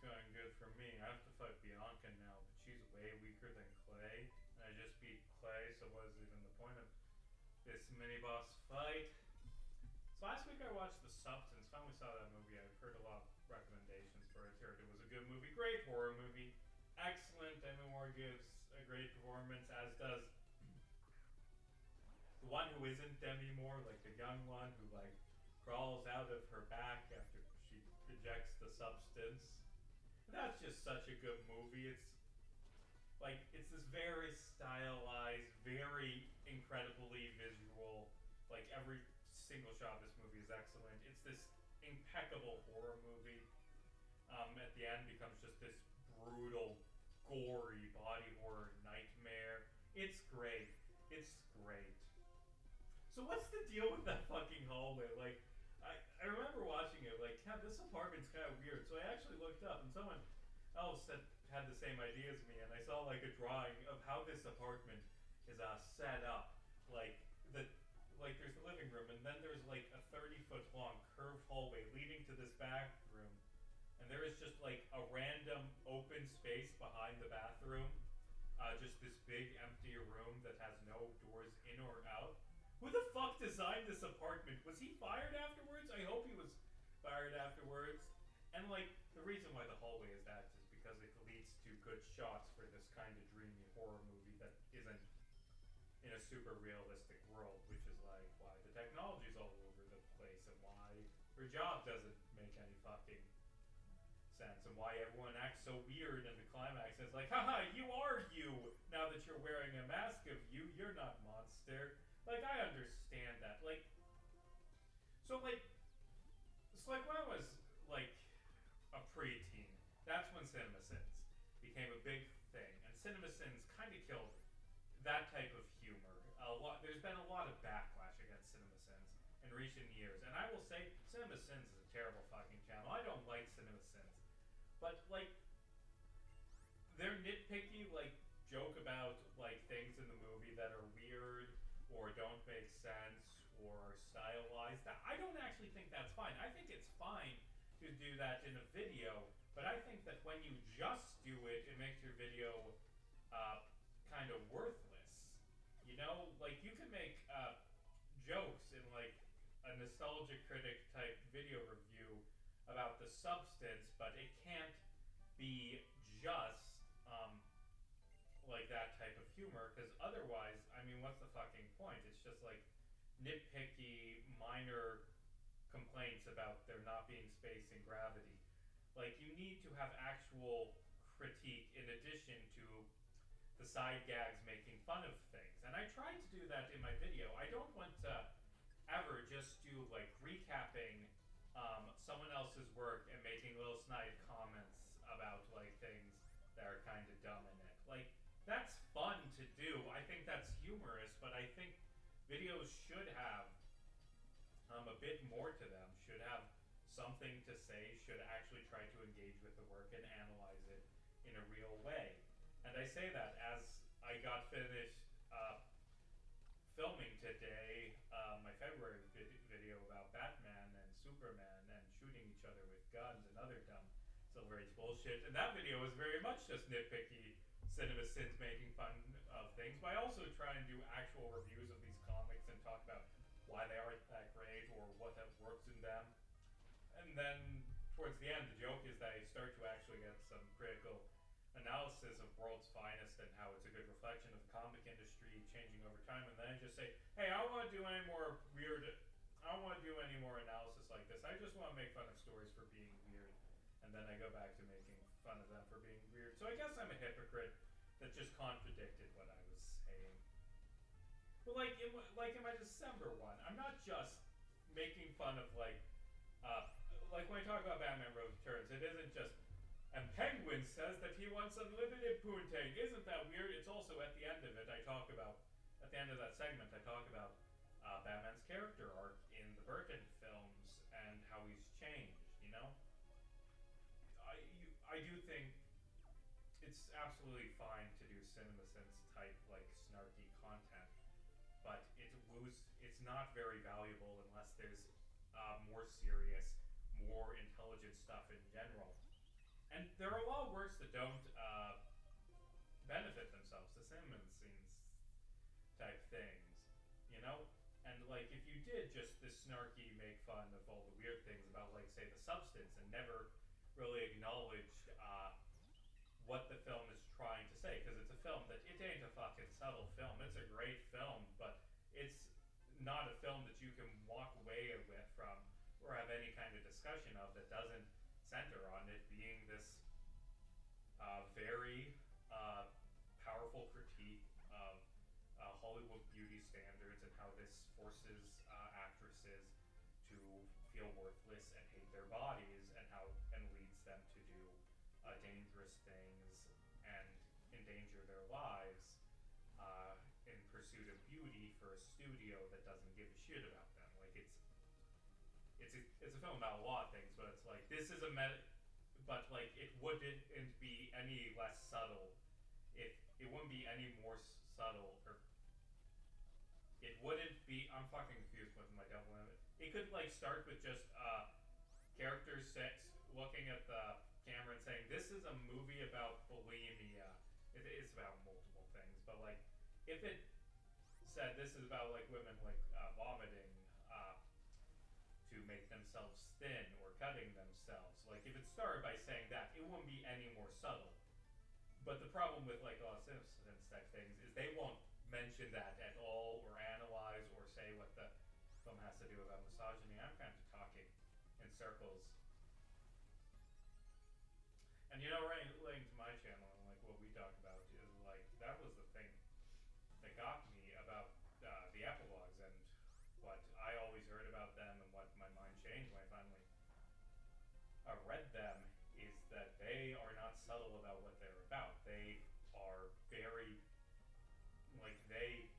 going good for me. I have to fight Bianca now, but she's way weaker than Clay. And I just beat Clay, so what is even the point of this mini boss fight? So last week I watched The Substance. Finally saw that movie. I've heard a lot of recommendations for it. Heard it was a good movie, great horror movie, excellent. Demi Moore gives a great performance, as does the one who isn't Demi Moore, like the young one who like crawls out of her back after she rejects the substance. And that's just such a good movie. It's this very stylized, very incredibly visual. Like every single shot of this movie is excellent. It's this impeccable horror movie. At the end becomes just this brutal, gory body horror nightmare. It's great. It's great. So what's the deal with that fucking hallway? Like, I remember watching it, like, yeah, this apartment's kind of weird. So I actually looked up, and someone else had the same idea as me, and I saw like a drawing of how this apartment is set up. Like there's the living room, and then there's like a 30-foot long curved hallway leading to this bathroom, and there is just like a random open space behind the bathroom, just this big empty room that has no doors in or out. Who the fuck designed this apartment? Was he fired afterwards? I hope he was fired afterwards. And like, the reason why the hallway is that is because it leads to good shots for this kind of dreamy horror movie that isn't in a super realistic world, which is like why the technology's all over the place and why her job doesn't make any fucking sense and why everyone acts so weird in the climax. It's like, haha, you are you! Now that you're wearing a mask of you, you're not monster. Like, I understand that. Like, so like, it's like when I was like a preteen, that's when CinemaCins became a big thing, and CinemaCins kind of killed that type of humor. There's been a lot of backlash against CinemaCins in recent years, and I will say CinemaCins is a terrible fucking channel. I don't like CinemaCins, but like, they're nitpicky, like joke about like things in the movie that are weird or don't make sense or stylized. I don't actually think that's fine. I think it's fine to do that in a video, but I think that when you just do it, it makes your video kind of worthless. You know, like you can make jokes in like a nostalgia critic type video review about the substance, but it can't be just like that type of humor, because otherwise, I mean, what's the fucking point? It's just like nitpicky, minor complaints about there not being space and gravity. Like, you need to have actual critique in addition to the side gags making fun of things. And I tried to do that in my video. I don't want to ever just do like recapping someone else's work and making little snide comments about like things that are kind of dumb in it. Like, that's fun to do. I think that's humorous, but I think videos should have a bit more to them, should have something to say, should actually try to engage with the work and analyze it in a real way. And I say that as I got finished filming today my February video about Batman and Superman and shooting each other with guns and other dumb Silver Age bullshit. And that video was very much just nitpicky CinemaCins making fun of things, but I also try and do actual reviews of these comics and talk about why they aren't that great or what works in them. And then towards the end, the joke is that I start to actually get some critical analysis of World's Finest and how it's a good reflection of the comic industry changing over time. And then I just say, hey, I don't want to do any more I don't want to do any more analysis like this. I just want to make fun of stories for being weird. And then I go back to making fun of them for being weird. So I guess I'm a hypocrite that just contradicted what I was saying. But like in my December one, I'm not just making fun of like when I talk about Batman Returns, it isn't just, and Penguin says that he wants unlimited poontang. Isn't that weird? It's also at the end of it, at the end of that segment, I talk about Batman's character arc in the Burton films and how he's changed, you know? I do think it's absolutely fine to do CinemaCins type like snarky content, but it's not very valuable unless there's more serious, more intelligent stuff in general. And And there are a lot of works that don't benefit themselves, the CinemaCins type things, you know? And like if you did just this snarky make fun of all the weird things about like say the substance and never really acknowledged what the film is trying to say, because it's a film that it ain't a fucking subtle film. It's a great film, but it's not a film that you can walk away with from or have any kind of discussion of that doesn't center on it being this very powerful critique of Hollywood beauty standards and how this forces actresses to feel worthless and hate their bodies, and how and leads them to do dangerous things and endanger their lives in pursuit of beauty for a studio that doesn't give a shit about them. Like it's a film about a lot of things, but it's like this is a but like it wouldn't be any less subtle if it wouldn't be any more subtle, or it wouldn't be. I'm fucking confused with my double limit. It could like start with just characters looking at the camera and saying, "This is a movie about bulimia." It's about multiple things, but like if it said this is about like women like vomiting to make themselves thin or cutting themselves, like if it started by saying that, it wouldn't be any more subtle. But the problem with like all CinemaCins type things is they won't mention that at all, or analyze, or say what the film has to do about misogyny. I'm kind of talking in circles. And you know, right, linked to my channel and like what we talk about is like that was the thing that got me about the epilogues and what I always heard about them, and what my mind changed when I finally read them, is that they are not subtle about what they're about. They are very, like, they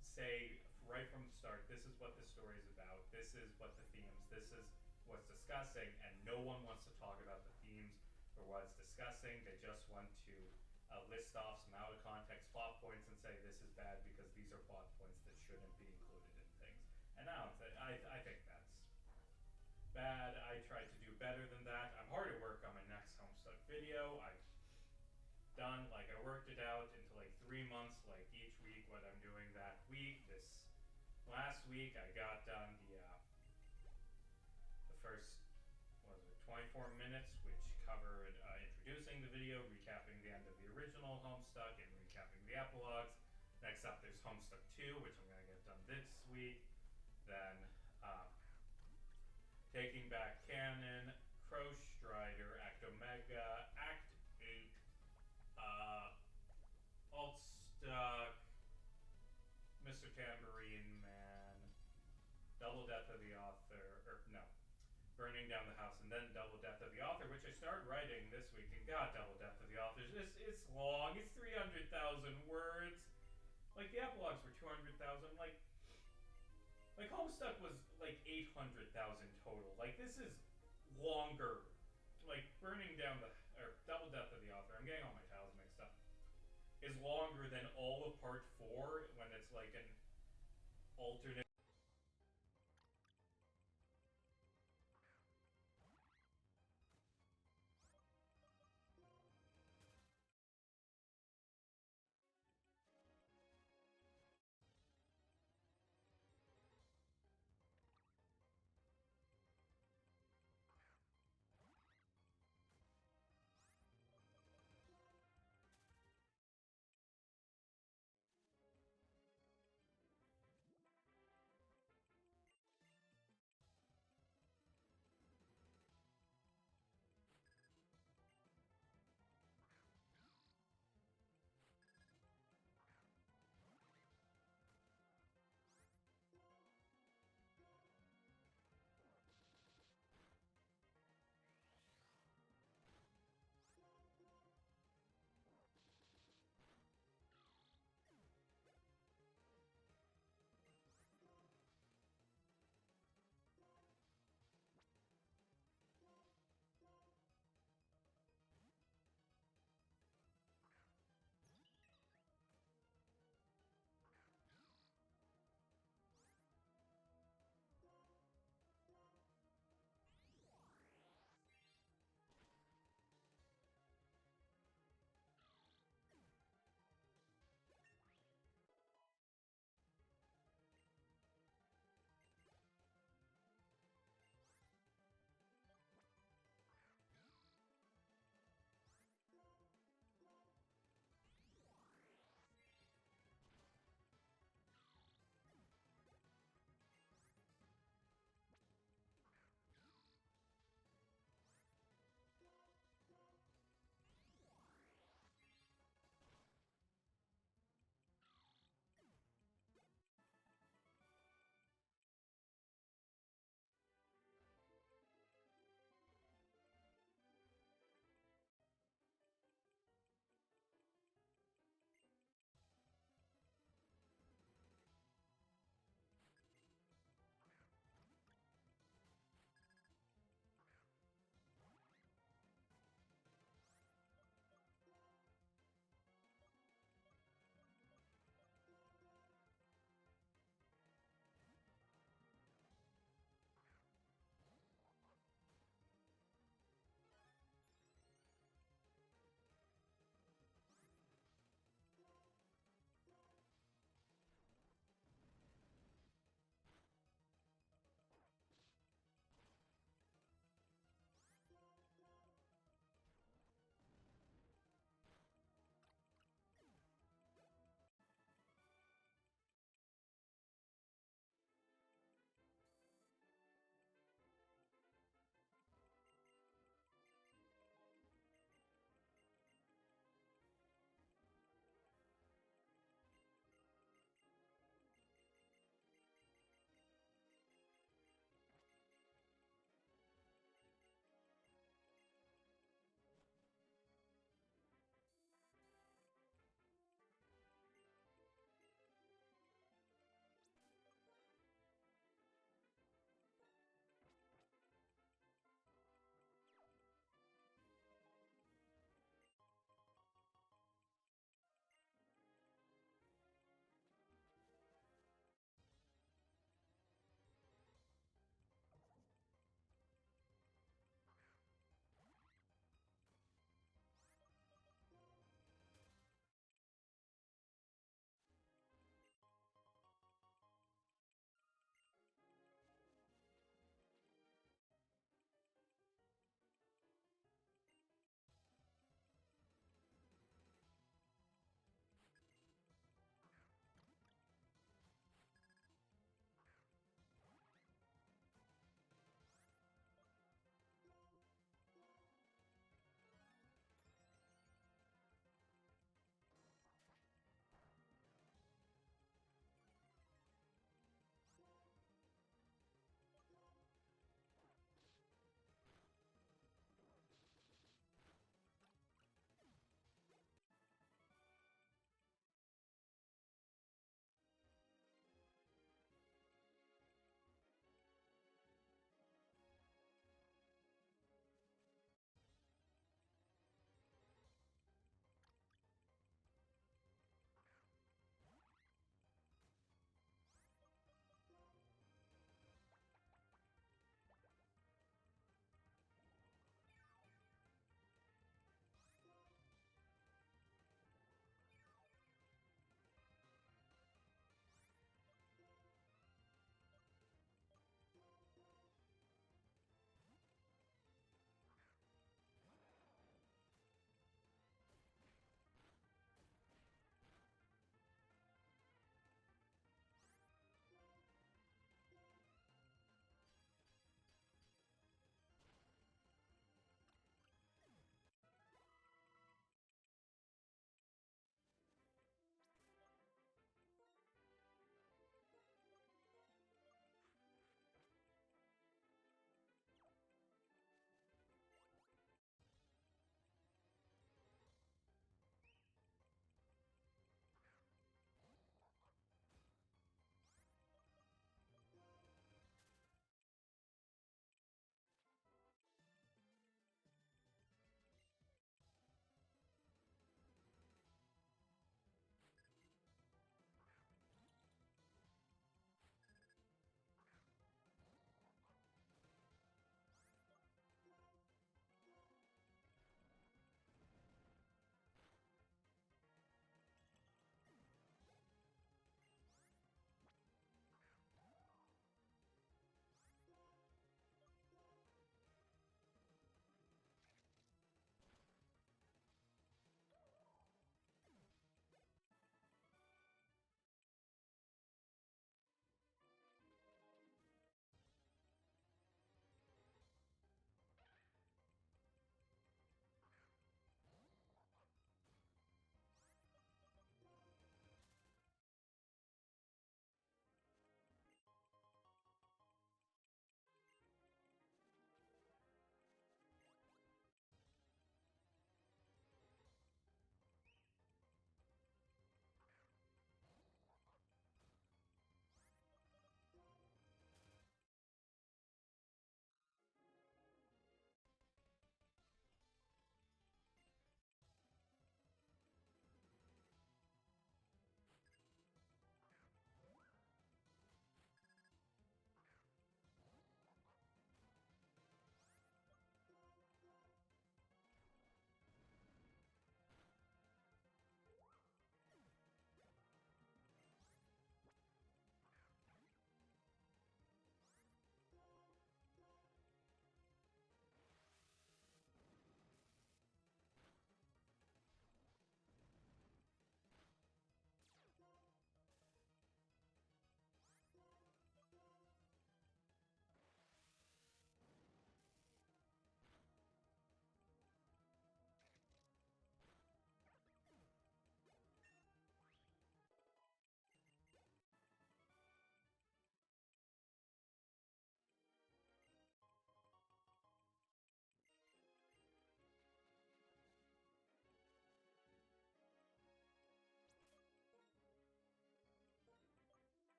say right from the start, this is what the story is about, this is what the themes, this is what's discussing, and no one wants to talk about the themes or what's discussing. They just want to list off some out of context plot points and say this is bad because these are plot points that shouldn't be included in things. And I think that's bad. I tried to do better than that. I'm hard at work on my next Homestuck video. I've done, like, I worked it out into like 3 months, like each week what I'm doing that week. This last week I got done the first, what was it, 24 minutes, which covered introducing the video, recapping the end of the original Homestuck, and recapping the epilogues. Next up there's Homestuck 2, which I'm going to get done this week. Then Taking Back Canon, Crow Strider, Act Omega, Act 8, Altstuck, Mr. Tambourine Man, Double Death of the Author, or no, Burning Down the House, and then Double Death of the Author, which I started writing this week. And God, Double Death of the Author, it's long. It's 300,000 words. Like the epilogues were 200,000. Like Homestuck was like 800,000 total. Like this is longer. Like Burning Down or Double Death of the Author, I'm getting all my titles mixed up, is longer than all of part 4 when it's like an alternate